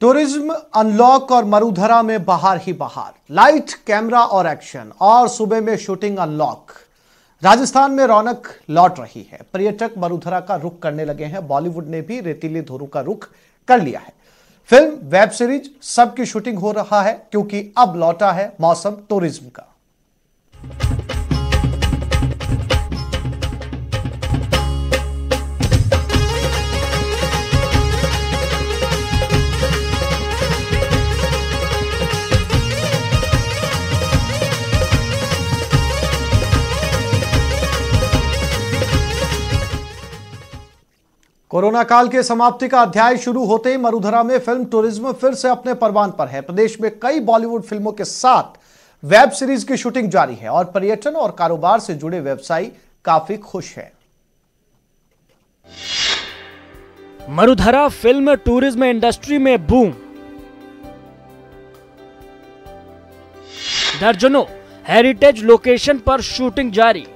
Tourism unlock और मरुधरा में बहार ही बहार, लाइट, कैमरा और एक्शन, और सुबह में शूटिंग अनलॉक। राजस्थान में रौनक लौट रही है। पर्यटक मरुधरा का रुख करने लगे हैं। बॉलीवुड ने भी रेतीली धुरु का रुख कर लिया है। फिल्म, वेब सीरीज सबकी शूटिंग हो रहा है क्योंकि अब लौटा है मौसम टूरिज्म का। कोरोना काल के समाप्ति का अध्याय शुरू होते ही मरुधरा में फिल्म टूरिज्म फिर से अपने परवान पर है। प्रदेश में कई बॉलीवुड फिल्मों के साथ वेब सीरीज की शूटिंग जारी है और पर्यटन और कारोबार से जुड़े व्यवसायी काफी खुश हैं। मरुधरा फिल्म टूरिज्म इंडस्ट्री में बूम। दर्जनों हेरिटेज लोकेशन पर शूटिंग जारी।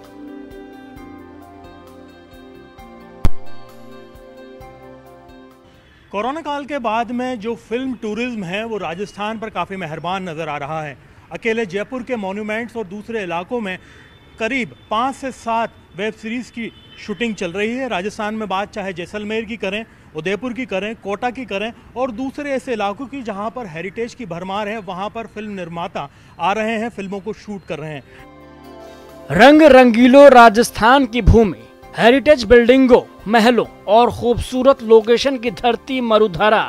कोरोना काल के बाद में जो फिल्म टूरिज्म है वो राजस्थान पर काफ़ी मेहरबान नज़र आ रहा है। अकेले जयपुर के मॉन्यूमेंट्स और दूसरे इलाकों में करीब 5 से 7 वेब सीरीज़ की शूटिंग चल रही है। राजस्थान में बात चाहे जैसलमेर की करें, उदयपुर की करें, कोटा की करें और दूसरे ऐसे इलाकों की जहां पर हेरिटेज की भरमार है, वहां पर फिल्म निर्माता आ रहे हैं, फिल्मों को शूट कर रहे हैं। रंग रंगीलो राजस्थान की भूमि, हेरिटेज बिल्डिंगों, महलों और खूबसूरत लोकेशन की धरती मरुधरा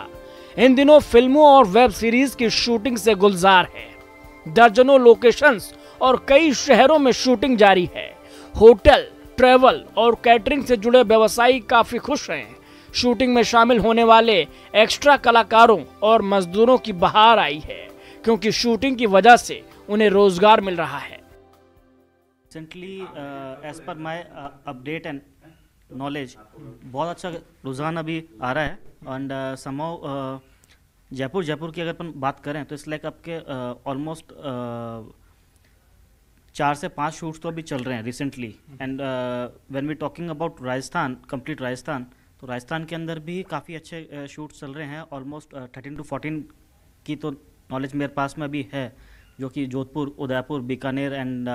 इन दिनों फिल्मों और वेब सीरीज की शूटिंग से गुलजार है। दर्जनों लोकेशंस और कई शहरों में शूटिंग जारी है। होटल, ट्रैवल और कैटरिंग से जुड़े व्यवसायी काफी खुश हैं। शूटिंग में शामिल होने वाले एक्स्ट्रा कलाकारों और मजदूरों की बहार आई है क्योंकि शूटिंग की वजह से उन्हें रोजगार मिल रहा है। Recently as per my update and knowledge बहुत अच्छा रुझान अभी आ रहा है। एंड समहाउ जयपुर की अगर अपन बात करें तो इस लाइक आपके ऑलमोस्ट 4 से 5 शूट्स तो अभी चल रहे हैं recently. And when we talking about Rajasthan, complete Rajasthan, तो राजस्थान के अंदर भी काफ़ी अच्छे शूट्स चल रहे हैं। ऑलमोस्ट 13 to 14 की तो नॉलेज मेरे पास में अभी है, जो कि जोधपुर, उदयपुर, बीकानेर एंड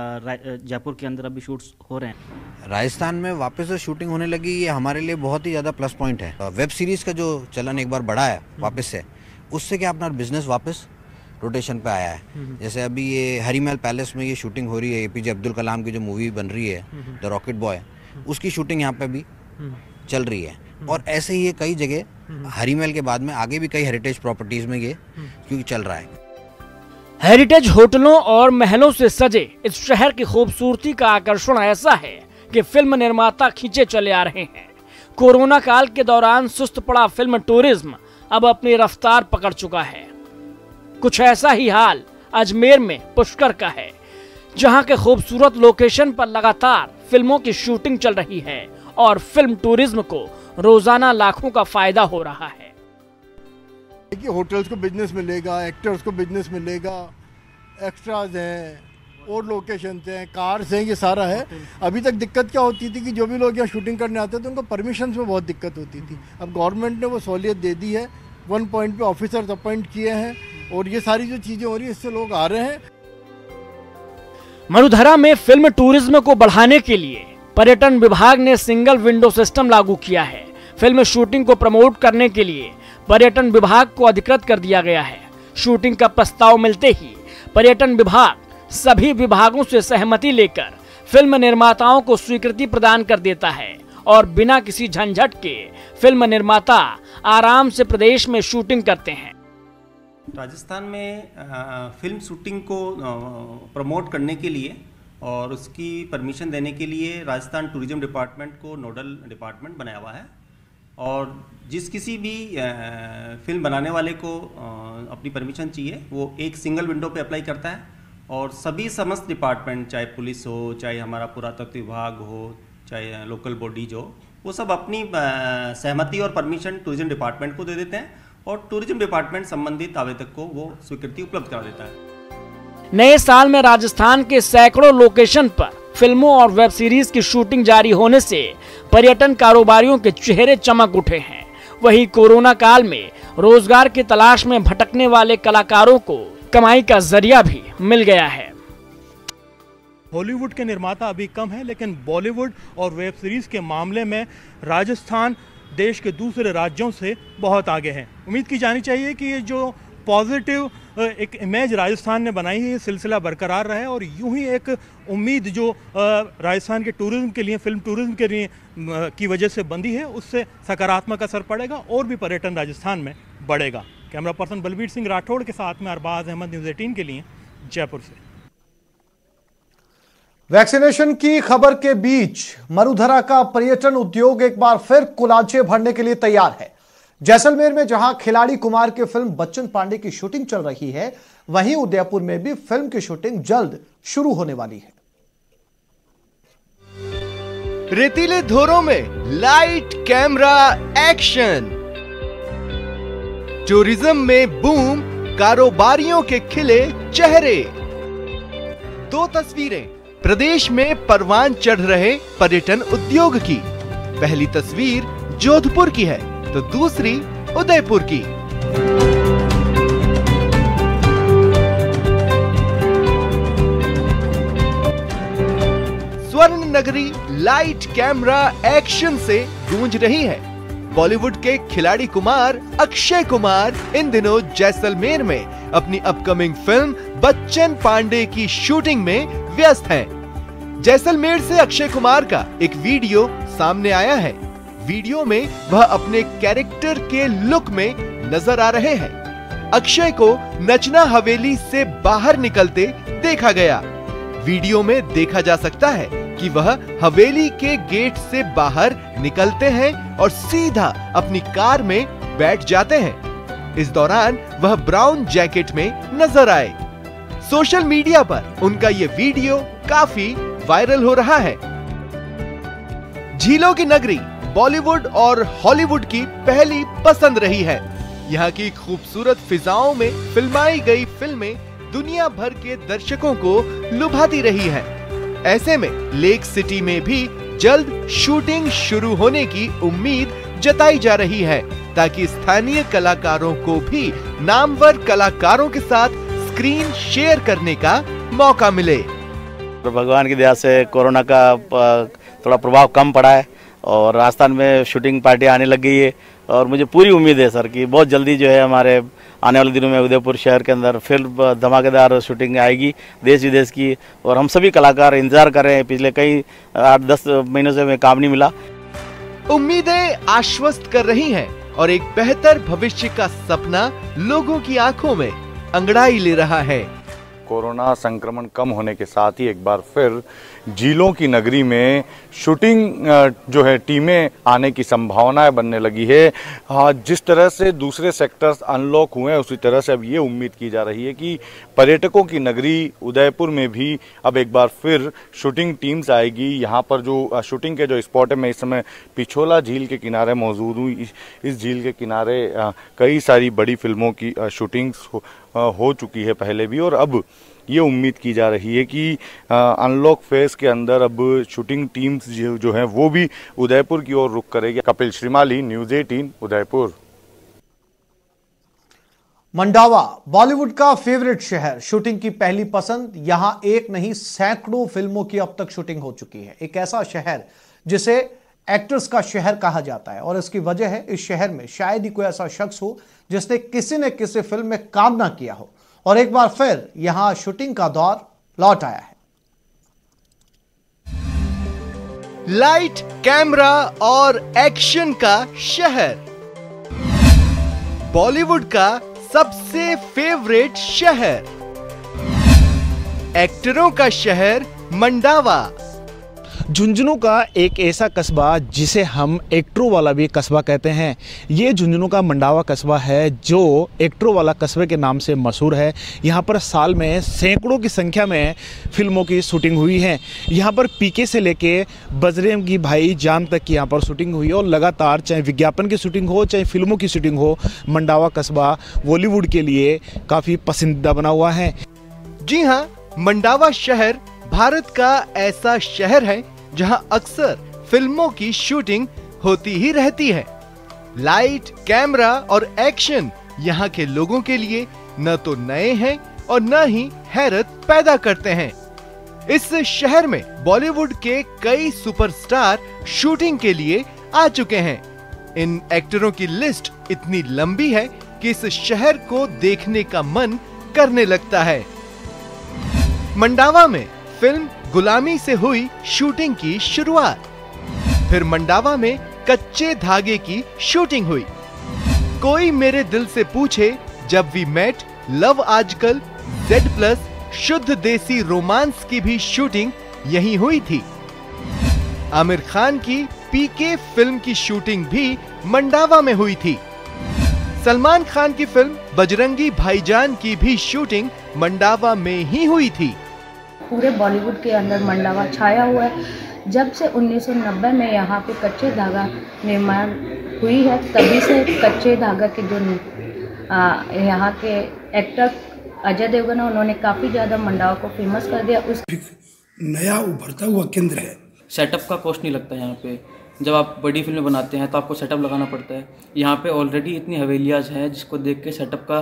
जयपुर के अंदर अभी शूट्स हो रहे हैं। राजस्थान में वापस से शूटिंग होने लगी, ये हमारे लिए बहुत ही ज़्यादा प्लस पॉइंट है। वेब सीरीज़ का जो चलन एक बार बढ़ा है वापस से, उससे क्या अपना बिजनेस वापस रोटेशन पे आया है। जैसे अभी ये हरीमहल पैलेस में ये शूटिंग हो रही है, APJ अब्दुल कलाम की जो मूवी बन रही है द रॉकेट बॉय, उसकी शूटिंग यहाँ पे भी चल रही है। और ऐसे ही ये कई जगह हरीमहल के बाद में आगे भी कई हेरिटेज प्रॉपर्टीज में ये क्योंकि चल रहा है। हेरिटेज होटलों और महलों से सजे इस शहर की खूबसूरती का आकर्षण ऐसा है कि फिल्म निर्माता खींचे चले आ रहे हैं। कोरोना काल के दौरान सुस्त पड़ा फिल्म टूरिज्म अब अपनी रफ्तार पकड़ चुका है। कुछ ऐसा ही हाल अजमेर में पुष्कर का है, जहां के खूबसूरत लोकेशन पर लगातार फिल्मों की शूटिंग चल रही है और फिल्म टूरिज्म को रोजाना लाखों का फायदा हो रहा है। देखिए, होटल्स को बिजनेस मिलेगा, एक्टर्स को बिजनेस मिलेगा, एक्स्ट्राज हैं और लोकेशंस हैं, कार्स हैं, ये सारा है। अभी तक दिक्कत क्या होती थी कि जो भी लोग यहाँ शूटिंग करने आते थे उनको परमिशंस में बहुत दिक्कत होती थी। अब गवर्नमेंट ने वो सहूलियत दे दी है, 1 पॉइंट पे ऑफिसर्स अपॉइंट किए हैं और ये सारी जो चीज़ें हो रही है इससे लोग आ रहे हैं। मरुधरा में फिल्म टूरिज्म को बढ़ाने के लिए पर्यटन विभाग ने सिंगल विंडो सिस्टम लागू किया है। फिल्म शूटिंग को प्रमोट करने के लिए पर्यटन विभाग को अधिकृत कर दिया गया है। शूटिंग का प्रस्ताव मिलते ही पर्यटन विभाग सभी विभागों से सहमति लेकर फिल्म निर्माताओं को स्वीकृति प्रदान कर देता है और बिना किसी झंझट के फिल्म निर्माता आराम से प्रदेश में शूटिंग करते हैं। राजस्थान में फिल्म शूटिंग को प्रमोट करने के लिए और उसकी परमिशन देने के लिए राजस्थान टूरिज्म डिपार्टमेंट को नोडल डिपार्टमेंट बनाया हुआ है। और जिस किसी भी फिल्म बनाने वाले को अपनी परमिशन चाहिए, वो एक सिंगल विंडो पे अप्लाई करता है और सभी समस्त डिपार्टमेंट, चाहे पुलिस हो, चाहे हमारा पुरातत्व विभाग हो, चाहे लोकल बॉडीज हो, वो सब अपनी सहमति और परमिशन टूरिज्म डिपार्टमेंट को दे देते हैं और टूरिज्म डिपार्टमेंट संबंधित आवेदक को वो स्वीकृति उपलब्ध करा देता है। नए साल में राजस्थान के सैकड़ों लोकेशन पर फिल्मों और वेब सीरीज की शूटिंग जारी होने से पर्यटन कारोबारियों के चेहरे चमक उठे हैं। वहीं कोरोना काल में रोजगार की तलाश में भटकने वाले कलाकारों को कमाई का जरिया भी मिल गया है। हॉलीवुड के निर्माता अभी कम हैं, लेकिन बॉलीवुड और वेब सीरीज के मामले में राजस्थान देश के दूसरे राज्यों से बहुत आगे है। उम्मीद की जानी चाहिए कि ये जो पॉजिटिव एक इमेज राजस्थान ने बनाई है, ये सिलसिला बरकरार रहे और यूं ही एक उम्मीद जो राजस्थान के टूरिज्म के लिए, फिल्म टूरिज्म के लिए की वजह से बंधी है, उससे सकारात्मक असर पड़ेगा और भी पर्यटन राजस्थान में बढ़ेगा। कैमरा पर्सन बलबीर सिंह राठौड़ के साथ में अरबाज अहमद, न्यूज़ 18 के लिए जयपुर से। वैक्सीनेशन की खबर के बीच मरुधरा का पर्यटन उद्योग एक बार फिर कुलांचे भरने के लिए तैयार है। जैसलमेर में जहां खिलाड़ी कुमार के फिल्म बच्चन पांडे की शूटिंग चल रही है, वहीं उदयपुर में भी फिल्म की शूटिंग जल्द शुरू होने वाली है। रेतीले धोरों में लाइट कैमरा एक्शन, टूरिज्म में बूम, कारोबारियों के खिले चेहरे। दो तस्वीरें प्रदेश में परवान चढ़ रहे पर्यटन उद्योग की। पहली तस्वीर जोधपुर की है तो दूसरी उदयपुर की। स्वर्ण नगरी लाइट कैमरा एक्शन से गूंज रही है। बॉलीवुड के खिलाड़ी कुमार अक्षय कुमार इन दिनों जैसलमेर में अपनी अपकमिंग फिल्म बच्चन पांडे की शूटिंग में व्यस्त हैं। जैसलमेर से अक्षय कुमार का एक वीडियो सामने आया है। वीडियो में वह अपने कैरेक्टर के लुक में नजर आ रहे हैं। अक्षय को नचना हवेली से बाहर निकलते देखा गया। वीडियो में देखा जा सकता है कि वह हवेली के गेट से बाहर निकलते हैं और सीधा अपनी कार में बैठ जाते हैं। इस दौरान वह ब्राउन जैकेट में नजर आए। सोशल मीडिया पर उनका ये वीडियो काफी वायरल हो रहा है। झीलों की नगरी बॉलीवुड और हॉलीवुड की पहली पसंद रही है। यहाँ की खूबसूरत फिजाओं में फिल्माई गई फिल्में दुनिया भर के दर्शकों को लुभाती रही हैं। ऐसे में लेक सिटी में भी जल्द शूटिंग शुरू होने की उम्मीद जताई जा रही है, ताकि स्थानीय कलाकारों को भी नामवर कलाकारों के साथ स्क्रीन शेयर करने का मौका मिले। भगवान की दया से कोरोना का थोड़ा प्रभाव कम पड़ा है और राजस्थान में शूटिंग पार्टी आने लग गई है और मुझे पूरी उम्मीद है सर कि बहुत जल्दी जो है हमारे आने वाले दिनों में उदयपुर शहर के अंदर फिर धमाकेदार शूटिंग आएगी देश विदेश की। और हम सभी कलाकार इंतजार कर रहे हैं, पिछले कई 8-10 महीनों से हमें काम नहीं मिला। उम्मीदें आश्वस्त कर रही हैं और एक बेहतर भविष्य का सपना लोगों की आंखों में अंगड़ाई ले रहा है। कोरोना संक्रमण कम होने के साथ ही एक बार फिर झीलों की नगरी में शूटिंग जो है टीमें आने की संभावनाएं बनने लगी है। जिस तरह से दूसरे सेक्टर्स अनलॉक हुए हैं उसी तरह से अब ये उम्मीद की जा रही है कि पर्यटकों की नगरी उदयपुर में भी अब एक बार फिर शूटिंग टीम्स आएगी। यहाँ पर जो शूटिंग के जो स्पॉट है, मैं इस समय पिछोला झील के किनारे मौजूद हूँ। इस झील के किनारे कई सारी बड़ी फिल्मों की शूटिंग्स हो चुकी है पहले भी और अब ये उम्मीद की जा रही है कि अनलॉक फेज के अंदर अब शूटिंग टीम्स जो हैं वो भी उदयपुर की ओर रुख करेगी। कपिल श्रीमाली, न्यूज़ 18 उदयपुर। मंडावा बॉलीवुड का फेवरेट शहर, शूटिंग की पहली पसंद। यहां एक नहीं सैकड़ों फिल्मों की अब तक शूटिंग हो चुकी है। एक ऐसा शहर जिसे एक्टर्स का शहर कहा जाता है और इसकी वजह है इस शहर में शायद ही कोई ऐसा शख्स हो जिसने किसी न किसी फिल्म में काम ना किया हो और एक बार फिर यहां शूटिंग का दौर लौट आया है। लाइट, कैमरा और एक्शन का शहर, बॉलीवुड का सबसे फेवरेट शहर, एक्टरों का शहर मंडावा। झुंझुनू का एक ऐसा कस्बा जिसे हम एक्टरों वाला भी कस्बा कहते हैं। ये झुंझुनू का मंडावा कस्बा है जो एक्टरों वाला कस्बे के नाम से मशहूर है। यहाँ पर साल में सैकड़ों की संख्या में फिल्मों की शूटिंग हुई है। यहाँ पर पीके से लेके बजरंगी भाईजान तक की यहाँ पर शूटिंग हुई है और लगातार चाहे विज्ञापन की शूटिंग हो चाहे फिल्मों की शूटिंग हो, मंडावा कस्बा बॉलीवुड के लिए काफ़ी पसंदीदा बना हुआ है। जी हाँ, मंडावा शहर भारत का ऐसा शहर है जहां अक्सर फिल्मों की शूटिंग होती ही रहती है। लाइट, कैमरा और एक्शन यहाँ के लोगों के लिए न तो नए हैं और न ही हैरत पैदा करते हैं। इस शहर में बॉलीवुड के कई सुपरस्टार शूटिंग के लिए आ चुके हैं। इन एक्टरों की लिस्ट इतनी लंबी है कि इस शहर को देखने का मन करने लगता है। मंडावा में फिल्म गुलामी से हुई शूटिंग की शुरुआत, फिर मंडावा में कच्चे धागे की शूटिंग हुई। कोई मेरे दिल से पूछे, जब वी मेट, लव आजकल, Z+, शुद्ध देसी रोमांस की भी शूटिंग यहीं हुई थी। आमिर खान की PK फिल्म की शूटिंग भी मंडावा में हुई थी। सलमान खान की फिल्म बजरंगी भाईजान की भी शूटिंग मंडावा में ही हुई थी। पूरे बॉलीवुड के अंदर मंडावा छाया हुआ है। जब से 1990 में यहाँ पे कच्चे धागा निर्माण हुई है, तभी से कच्चे धागा के जो यहाँ के एक्टर अजय देवगन, उन्होंने काफ़ी ज़्यादा मंडावा को फेमस कर दिया। उस नया उभरता हुआ केंद्र है। सेटअप का कॉस्ट नहीं लगता यहाँ पे। जब आप बड़ी फिल्में बनाते हैं तो आपको सेटअप लगाना पड़ता है। यहाँ पे ऑलरेडी इतनी हवेलियाँ हैं जिसको देख के सेटअप का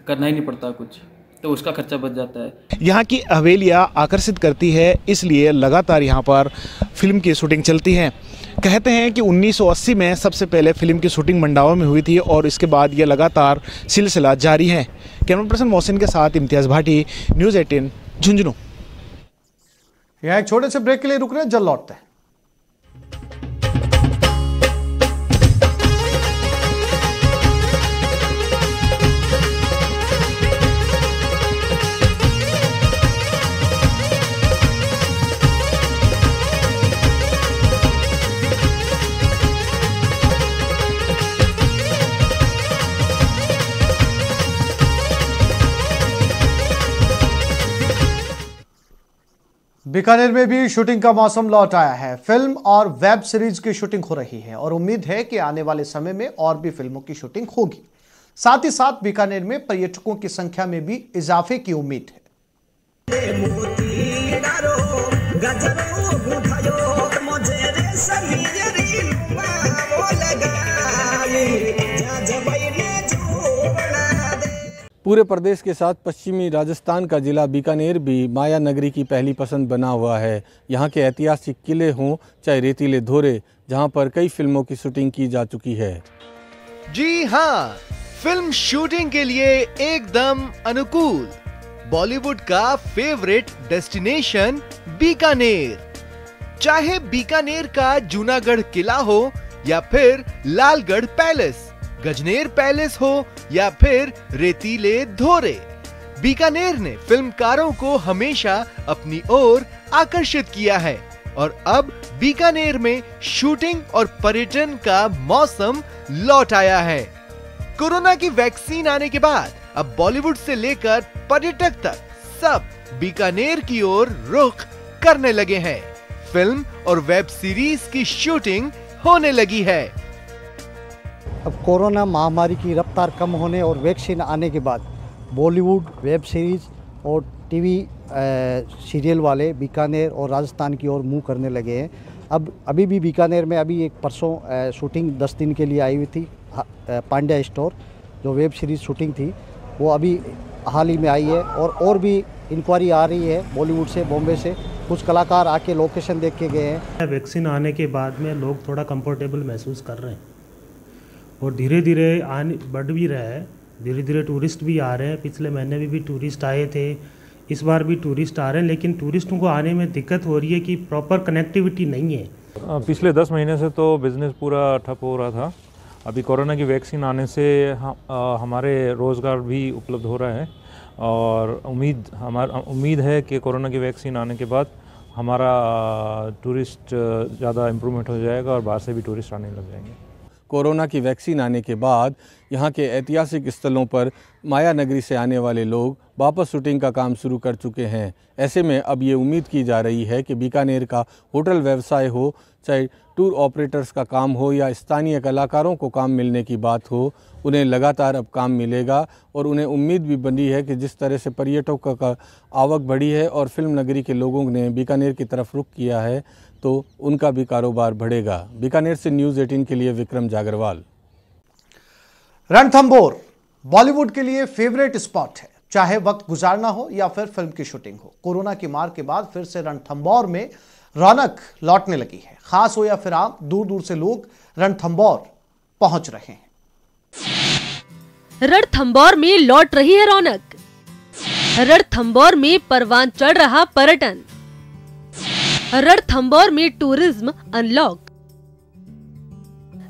करना ही नहीं पड़ता कुछ, तो उसका खर्चा बच जाता है। यहाँ की हवेलियाँ आकर्षित करती है, इसलिए लगातार यहाँ पर फिल्म की शूटिंग चलती है। कहते हैं कि 1980 में सबसे पहले फिल्म की शूटिंग मंडावा में हुई थी और इसके बाद ये लगातार सिलसिला जारी है। कैमरा पर्सन मोहसिन के साथ इम्तियाज़ भाटी, न्यूज़ 18 झुंझुनू। यहाँ एक छोटे से ब्रेक के लिए रुक रहे हैं, जल्द लौटते हैं। बीकानेर में भी शूटिंग का मौसम लौट आया है। फिल्म और वेब सीरीज की शूटिंग हो रही है और उम्मीद है कि आने वाले समय में और भी फिल्मों की शूटिंग होगी। साथ ही साथ बीकानेर में पर्यटकों की संख्या में भी इजाफे की उम्मीद है। पूरे प्रदेश के साथ पश्चिमी राजस्थान का जिला बीकानेर भी माया नगरी की पहली पसंद बना हुआ है। यहाँ के ऐतिहासिक किले हों चाहे रेतीले धोरे, जहाँ पर कई फिल्मों की शूटिंग की जा चुकी है। जी हाँ, फिल्म शूटिंग के लिए एकदम अनुकूल बॉलीवुड का फेवरेट डेस्टिनेशन बीकानेर। चाहे बीकानेर का जूनागढ़ किला हो या फिर लालगढ़ पैलेस, गजनेर पैलेस हो या फिर रेतीले धोरे, बीकानेर ने फिल्मकारों को हमेशा अपनी ओर आकर्षित किया है और अब बीकानेर में शूटिंग और पर्यटन का मौसम लौट आया है। कोरोना की वैक्सीन आने के बाद अब बॉलीवुड से लेकर पर्यटक तक सब बीकानेर की ओर रुख करने लगे हैं। फिल्म और वेब सीरीज की शूटिंग होने लगी है। अब कोरोना महामारी की रफ्तार कम होने और वैक्सीन आने के बाद बॉलीवुड वेब सीरीज़ और टीवी सीरियल वाले बीकानेर और राजस्थान की ओर मुंह करने लगे हैं। अब अभी भी बीकानेर में अभी एक परसों शूटिंग 10 दिन के लिए आई हुई थी। पांड्या स्टोर जो वेब सीरीज़ शूटिंग थी वो अभी हाल ही में आई है और भी इंक्वायरी आ रही है बॉलीवुड से, बॉम्बे से। कुछ कलाकार आके लोकेशन देख के गए हैं। वैक्सीन आने के बाद में लोग थोड़ा कंफर्टेबल महसूस कर रहे हैं और धीरे धीरे आने बढ़ भी रहा है। धीरे धीरे टूरिस्ट भी आ रहे हैं। पिछले महीने भी टूरिस्ट आए थे, इस बार भी टूरिस्ट आ रहे हैं, लेकिन टूरिस्टों को आने में दिक्कत हो रही है कि प्रॉपर कनेक्टिविटी नहीं है। पिछले 10 महीने से तो बिज़नेस पूरा ठप हो रहा था। अभी कोरोना की वैक्सीन आने से हमारे रोज़गार भी उपलब्ध हो रहा है और उम्मीद है कि कोरोना की वैक्सीन आने के बाद हमारा टूरिस्ट ज़्यादा इम्प्रूवमेंट हो जाएगा और बाहर से भी टूरिस्ट आने लग जाएंगे। कोरोना की वैक्सीन आने के बाद यहाँ के ऐतिहासिक स्थलों पर माया नगरी से आने वाले लोग वापस शूटिंग का काम शुरू कर चुके हैं। ऐसे में अब ये उम्मीद की जा रही है कि बीकानेर का होटल व्यवसाय हो, चाहे टूर ऑपरेटर्स का काम हो या स्थानीय कलाकारों को काम मिलने की बात हो, उन्हें लगातार अब काम मिलेगा और उन्हें उम्मीद भी बनी है कि जिस तरह से पर्यटकों का आवक बढ़ी है और फिल्म नगरी के लोगों ने बीकानेर की तरफ रुख किया है तो उनका भी कारोबार बढ़ेगा। बीकानेर से न्यूज़ 18 के लिए विक्रम जागरवाल। रणथंभौर बॉलीवुड के लिए फेवरेट स्पॉट है, चाहे वक्त गुजारना हो या फिर फिल्म की शूटिंग हो। कोरोना की मार के बाद फिर से रणथंभौर में रौनक लौटने लगी है। खास हो या फिर आम, दूर दूर से लोग रणथंभौर पहुंच रहे हैं। रणथंभौर में लौट रही है रौनक। रणथंभौर में परवान चढ़ रहा पर्यटन। रणथंभौर में टूरिज्म अनलॉक।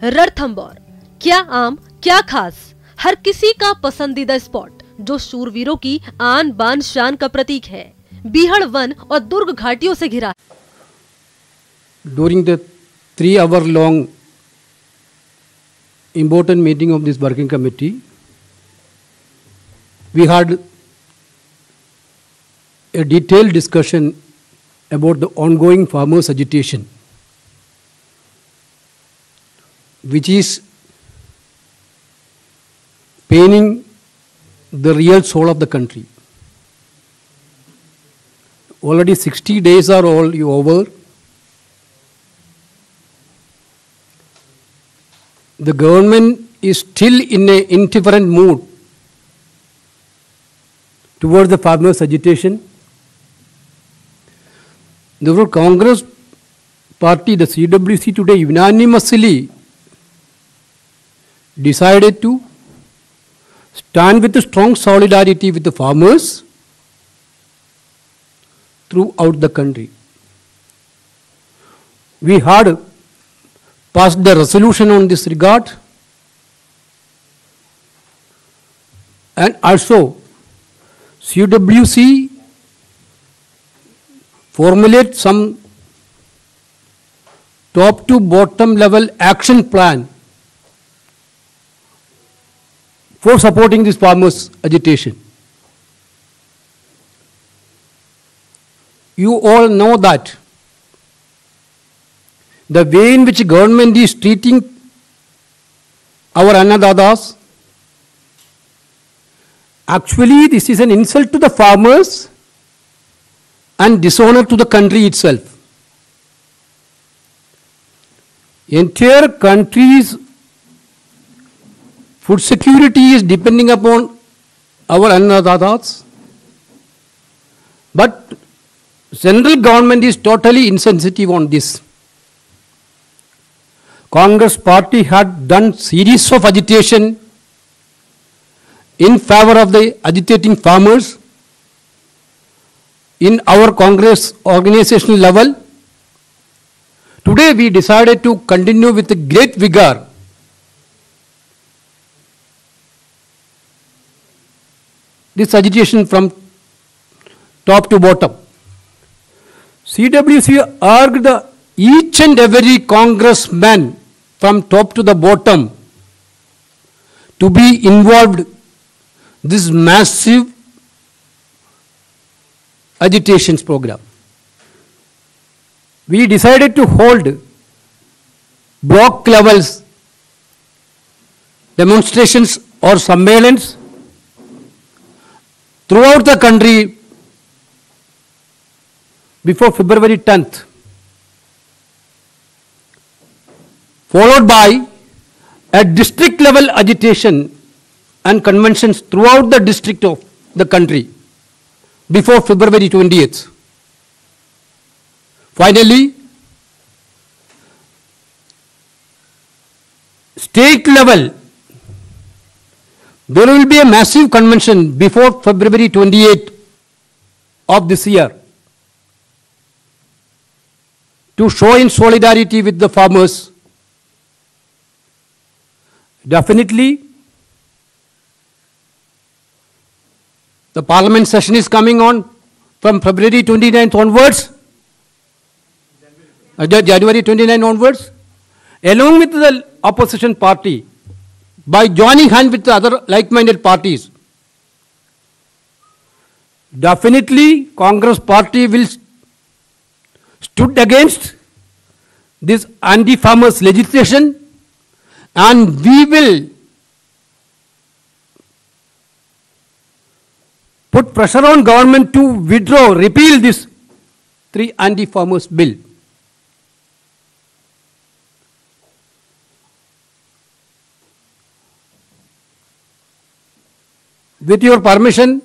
रणथंभौर क्या आम क्या खास, हर किसी का पसंदीदा स्पॉट जो शूरवीरों की आन बान शान का प्रतीक है। बीहड़ वन और दुर्ग घाटियों से घिरा। During the 3-hour long important meeting of this working committee, we had a detailed discussion about the ongoing farmers' agitation, which is paining the real soul of the country. Already 60 days are all over. The government is still in an indifferent mood towards the farmers' agitation. Therefore, Congress party, the CWC today unanimously decided to stand with a strong solidarity with the farmers throughout the country. We had passed the resolution on this regard, and also CWC formulate some top to bottom level action plan for supporting this farmers' agitation. You all know that the way in which government is treating our Annadadas, actually this is an insult to the farmers and dishonor to the country itself. Entire country's food security is depending upon our Annadadas, but central government is totally insensitive on this. Congress party had done series of agitation in favor of the agitating farmers in our Congress organizational level. Today we decided to continue with a great vigor this agitation from top to bottom. CWC urged each and every congressman from top to the bottom to be involved this massive agitations program. We decided to hold block levels demonstrations or surveillance throughout the country before February 10th, followed by a district level agitation and conventions throughout the district of the country before February 20th. Finally, state level, there will be a massive convention before February 28th of this year to show in solidarity with the farmers. Definitely, the parliament session is coming on from February 29th onwards, January 29th onwards, along with the opposition party, by joining hands with the other like-minded parties. Definitely, Congress party will stood against this anti-farmers legislation, and we will put pressure on government to withdraw, repeal this 3 anti-farmers bill. With your permission,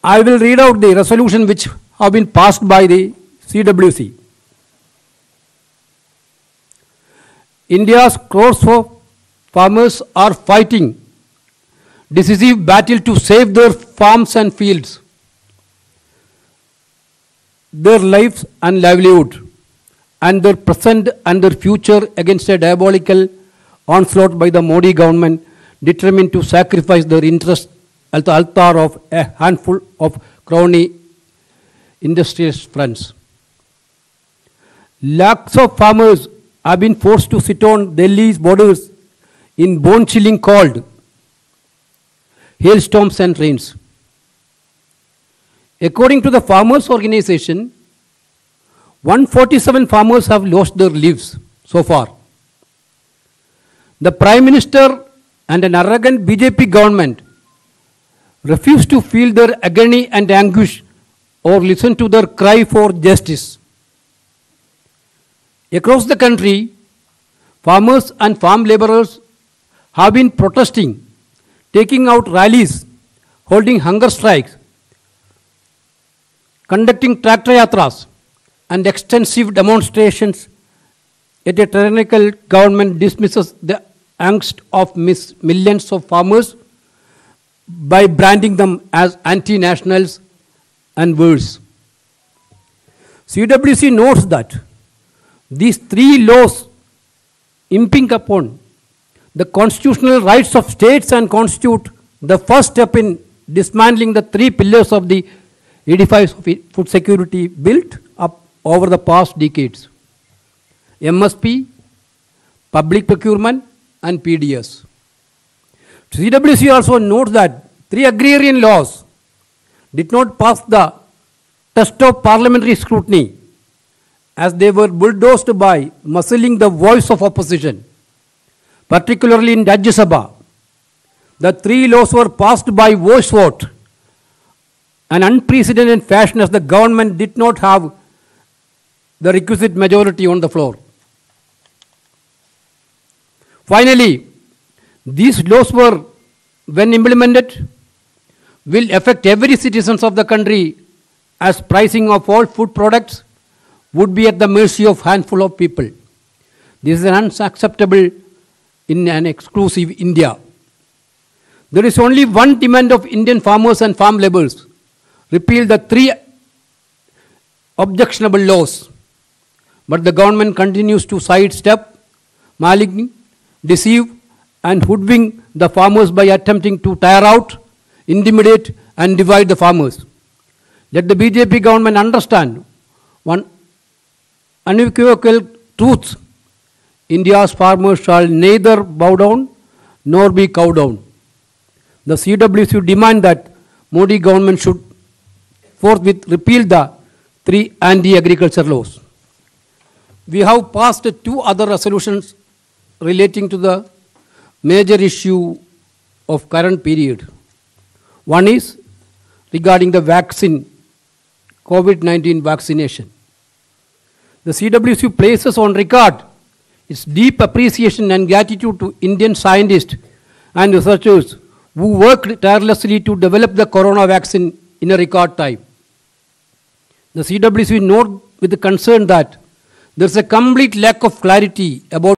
I will read out the resolution which have been passed by the CWC. India's crores of farmers are fighting decisive battle to save their farms and fields, their lives and livelihood, and their present and their future against a diabolical onslaught by the Modi government determined to sacrifice their interests at the altar of a handful of crony industrialist friends. Lakhs of farmers have been forced to sit on Delhi's borders in bone-chilling cold, hailstorms and rains. According to the farmers' organization, 147 farmers have lost their lives so far. The Prime Minister and an arrogant BJP government refuse to feel their agony and anguish or listen to their cry for justice. Across the country, farmers and farm laborers have been protesting, taking out rallies, holding hunger strikes, conducting tractor yatras, and extensive demonstrations. Yet a tyrannical government dismisses the angst of millions of farmers by branding them as anti-nationals and worse. CWC notes that these three laws impinge upon the constitutional rights of states and constitute the first step in dismantling the three pillars of the edifice of food security built up over the past decades: MSP, public procurement, and PDS. CWC also notes that three agrarian laws did not pass the test of parliamentary scrutiny as they were bulldozed by muzzling the voice of opposition, particularly in Rajya Sabha. The three laws were passed by voice vote, an unprecedented fashion as the government did not have the requisite majority on the floor. Finally, these laws were, when implemented, will affect every citizen of the country, as pricing of all food products would be at the mercy of handful of people. This is unacceptable in an exclusive India. There is only one demand of Indian farmers and farm laborers: repeal the three objectionable laws. But the government continues to sidestep, malign, deceive, and hoodwink the farmers by attempting to tire out, intimidate, and divide the farmers. Let the BJP government understand one unequivocal truth: India's farmers shall neither bow down nor be cowed down. The CWC demand that Modi government should forthwith repeal the three anti-agriculture laws. We have passed two other resolutions relating to the major issue of current period. One is regarding the vaccine, COVID-19 vaccination. The CWC places on record its deep appreciation and gratitude to Indian scientists and researchers who worked tirelessly to develop the corona vaccine in a record time. The CWC notes with concern that there is a complete lack of clarity about